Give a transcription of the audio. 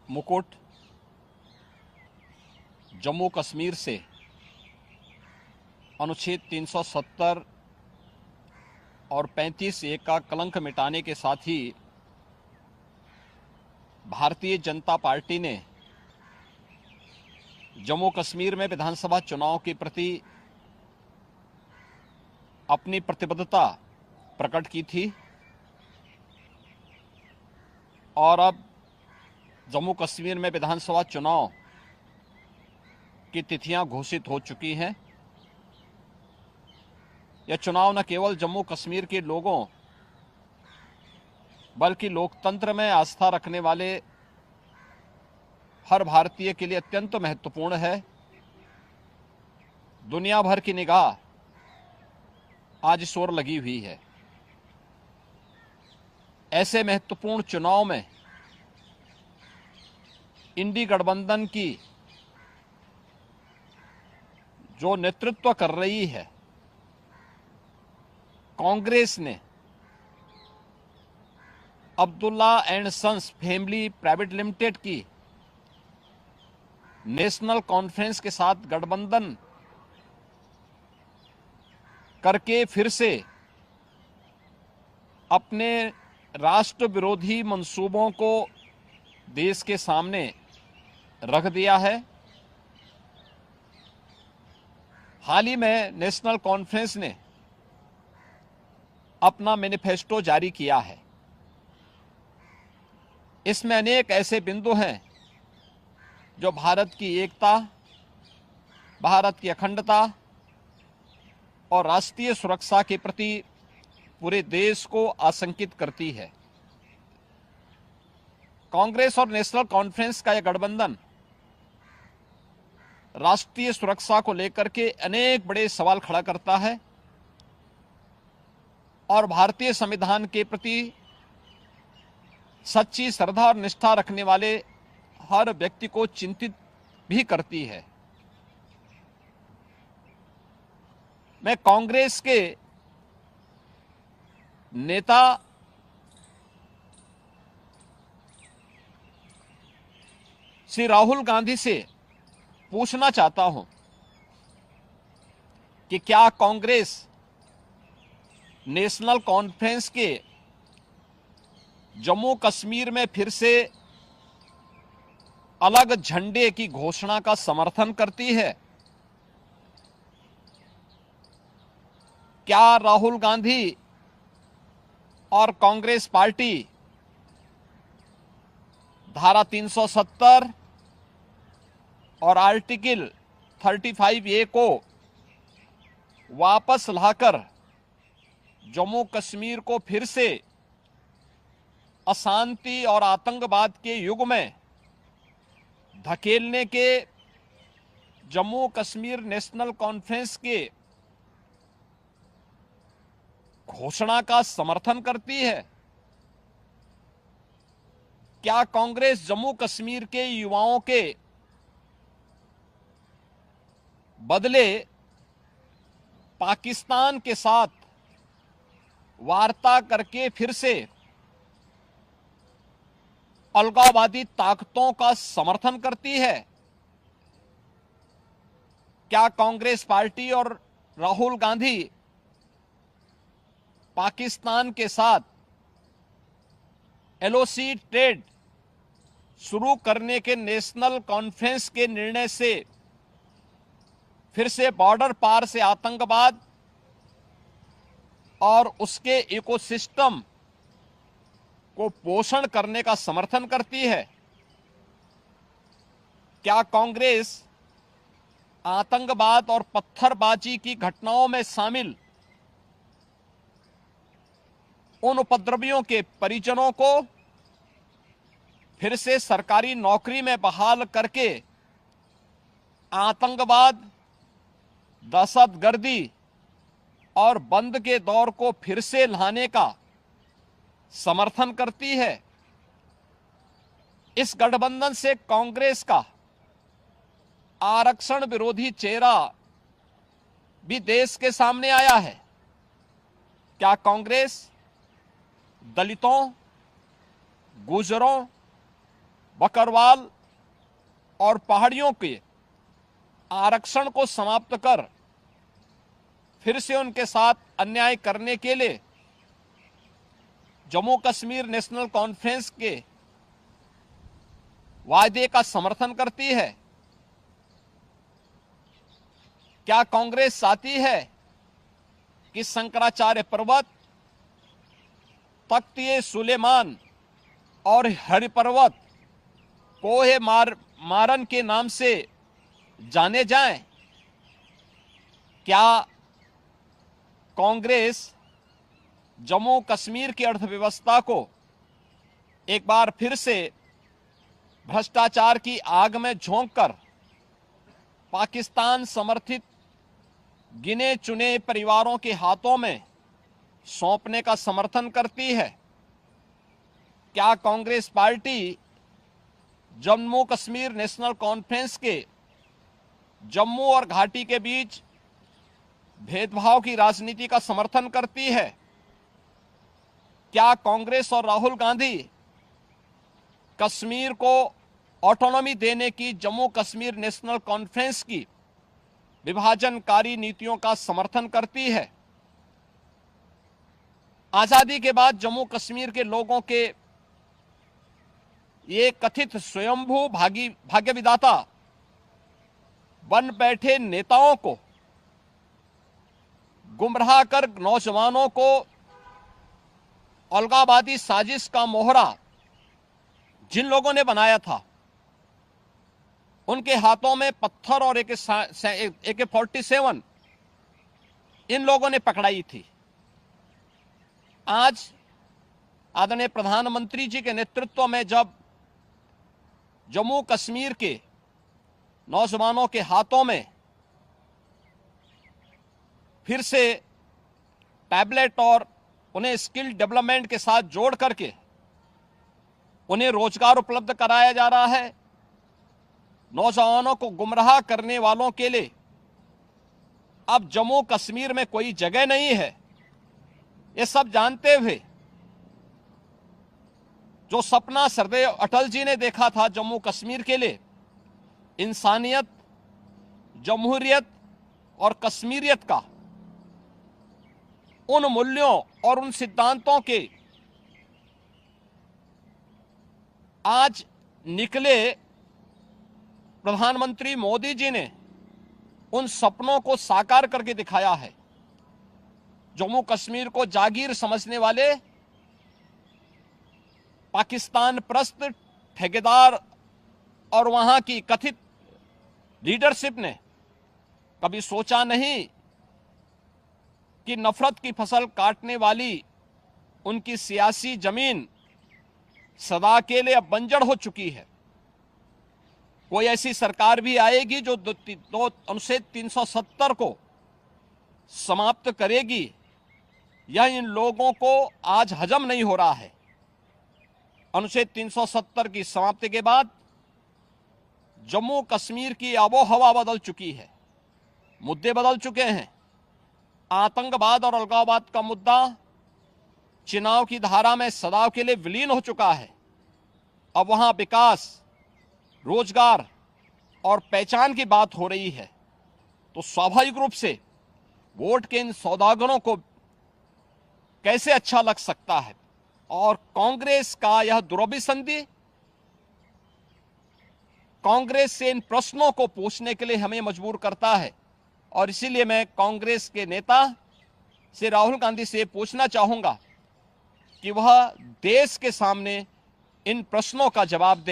मुकुट जम्मू कश्मीर से अनुच्छेद 370 और 35(a) का कलंक मिटाने के साथ ही भारतीय जनता पार्टी ने जम्मू कश्मीर में विधानसभा चुनाव के प्रति अपनी प्रतिबद्धता प्रकट की थी और अब जम्मू कश्मीर में विधानसभा चुनाव की तिथियां घोषित हो चुकी हैं। यह चुनाव न केवल जम्मू कश्मीर के लोगों बल्कि लोकतंत्र में आस्था रखने वाले हर भारतीय के लिए अत्यंत महत्वपूर्ण है। दुनिया भर की निगाह आज इस ओर लगी हुई है। ऐसे महत्वपूर्ण चुनाव में इंडी गठबंधन की जो नेतृत्व कर रही है कांग्रेस ने Abdullah and sons family private limited की नेशनल कॉन्फ्रेंस के साथ गठबंधन करके फिर से अपने राष्ट्र विरोधी मंसूबों को देश के सामने रख दिया है। हाल ही में नेशनल कॉन्फ्रेंस ने अपना मैनिफेस्टो जारी किया है। इसमें अनेक ऐसे बिंदु हैं जो भारत की एकता, भारत की अखंडता और राष्ट्रीय सुरक्षा के प्रति पूरे देश को आशंकित करती है। कांग्रेस और नेशनल कॉन्फ्रेंस का यह गठबंधन राष्ट्रीय सुरक्षा को लेकर के अनेक बड़े सवाल खड़ा करता है और भारतीय संविधान के प्रति सच्ची श्रद्धा और निष्ठा रखने वाले हर व्यक्ति को चिंतित भी करती है। मैं कांग्रेस के नेता श्री राहुल गांधी से पूछना चाहता हूं कि क्या कांग्रेस नेशनल कॉन्फ्रेंस के जम्मू कश्मीर में फिर से अलग झंडे की घोषणा का समर्थन करती है? क्या राहुल गांधी और कांग्रेस पार्टी धारा 370 और आर्टिकल 35(a) को वापस लाकर जम्मू कश्मीर को फिर से अशांति और आतंकवाद के युग में धकेलने के जम्मू कश्मीर नेशनल कॉन्फ्रेंस के घोषणा का समर्थन करती है? क्या कांग्रेस जम्मू कश्मीर के युवाओं के बदले पाकिस्तान के साथ वार्ता करके फिर से अलगाववादी ताकतों का समर्थन करती है? क्या कांग्रेस पार्टी और राहुल गांधी पाकिस्तान के साथ एलओसी ट्रेड शुरू करने के नेशनल कॉन्फ्रेंस के निर्णय से फिर से बॉर्डर पार से आतंकवाद और उसके इकोसिस्टम को पोषण करने का समर्थन करती है? क्या कांग्रेस आतंकवाद और पत्थरबाजी की घटनाओं में शामिल उन उपद्रवियों के परिजनों को फिर से सरकारी नौकरी में बहाल करके आतंकवाद, दहशतगर्दी और बंद के दौर को फिर से लाने का समर्थन करती है? इस गठबंधन से कांग्रेस का आरक्षण विरोधी चेहरा भी देश के सामने आया है। क्या कांग्रेस दलितों, गुर्जरों, बकरवाल और पहाड़ियों के आरक्षण को समाप्त कर फिर से उनके साथ अन्याय करने के लिए जम्मू कश्मीर नेशनल कॉन्फ्रेंस के वायदे का समर्थन करती है? क्या कांग्रेस चाहती है कि शंकराचार्य पर्वत, तख्त सुलेमान और हरि पर्वत कोहे मारन के नाम से जाने जाएं? क्या कांग्रेस जम्मू कश्मीर की अर्थव्यवस्था को एक बार फिर से भ्रष्टाचार की आग में झोंककर पाकिस्तान समर्थित गिने चुने परिवारों के हाथों में सौंपने का समर्थन करती है? क्या Congress party Jammu Kashmir national Conference के जम्मू और घाटी के बीच भेदभाव की राजनीति का समर्थन करती है? क्या कांग्रेस और राहुल गांधी कश्मीर को ऑटोनॉमी देने की जम्मू कश्मीर नेशनल कॉन्फ्रेंस की विभाजनकारी नीतियों का समर्थन करती है? आजादी के बाद जम्मू कश्मीर के लोगों के ये कथित स्वयंभू भाग्य विधाता बन बैठे नेताओं को गुमराह कर नौजवानों को अलगाववादी साजिश का मोहरा जिन लोगों ने बनाया था, उनके हाथों में पत्थर और AK-47 इन लोगों ने पकड़ाई थी। आज आदरणीय प्रधानमंत्री जी के नेतृत्व में जब जम्मू कश्मीर के नौजवानों के हाथों में फिर से टैबलेट और उन्हें स्किल डेवलपमेंट के साथ जोड़ करके उन्हें रोजगार उपलब्ध कराया जा रहा है, नौजवानों को गुमराह करने वालों के लिए अब जम्मू कश्मीर में कोई जगह नहीं है, ये सब जानते हुए जो सपना सरदेव अटल जी ने देखा था जम्मू कश्मीर के लिए, इंसानियत, जमहूरियत और कश्मीरियत का, उन मूल्यों और उन सिद्धांतों के आज निकले प्रधानमंत्री मोदी जी ने उन सपनों को साकार करके दिखाया है। जम्मू कश्मीर को जागीर समझने वाले पाकिस्तान प्रस्त ठेकेदार और वहां की कथित लीडरशिप ने कभी सोचा नहीं कि नफरत की फसल काटने वाली उनकी सियासी जमीन सदा के लिए अब बंजर हो चुकी है। कोई ऐसी सरकार भी आएगी जो अनुच्छेद 370 को समाप्त करेगी, यह इन लोगों को आज हजम नहीं हो रहा है। अनुच्छेद 370 की समाप्ति के बाद जम्मू कश्मीर की आबो हवा बदल चुकी है, मुद्दे बदल चुके हैं। आतंकवाद और अलगाववाद का मुद्दा चुनाव की धारा में सदैव के लिए विलीन हो चुका है। अब वहां विकास, रोजगार और पहचान की बात हो रही है, तो स्वाभाविक रूप से वोट के इन सौदागरों को कैसे अच्छा लग सकता है। और कांग्रेस का यह दुरभिसंधि कांग्रेस से इन प्रश्नों को पूछने के लिए हमें मजबूर करता है। और इसीलिए मैं कांग्रेस के नेता से, राहुल गांधी से पूछना चाहूंगा कि वह देश के सामने इन प्रश्नों का जवाब दें।